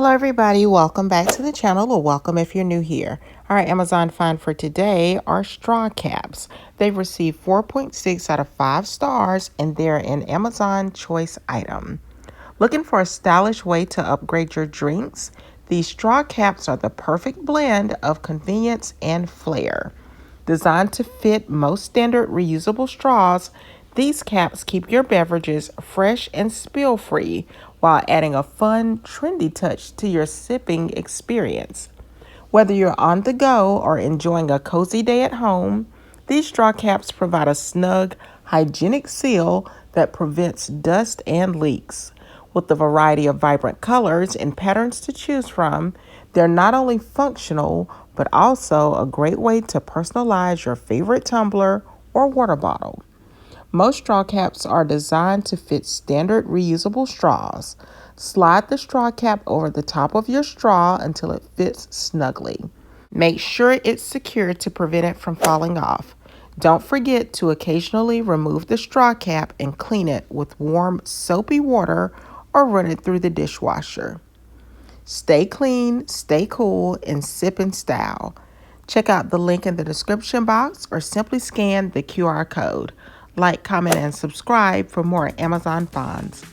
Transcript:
Hello everybody, welcome back to the channel, or welcome if you're new here. Our Amazon find for today are straw caps. They've received 4.6 out of 5 stars and they're an Amazon choice item. Looking for a stylish way to upgrade your drinks? These straw caps are the perfect blend of convenience and flair. Designed to fit most standard reusable straws, these caps keep your beverages fresh and spill-free while adding a fun, trendy touch to your sipping experience. Whether you're on the go or enjoying a cozy day at home, these straw caps provide a snug, hygienic seal that prevents dust and leaks. With a variety of vibrant colors and patterns to choose from, they're not only functional, but also a great way to personalize your favorite tumbler or water bottle. Most straw caps are designed to fit standard reusable straws. Slide the straw cap over the top of your straw until it fits snugly. Make sure it's secure to prevent it from falling off. Don't forget to occasionally remove the straw cap and clean it with warm, soapy water or run it through the dishwasher. Stay clean, stay cool, and sip in style. Check out the link in the description box or simply scan the QR code. Like, comment, and subscribe for more Amazon finds.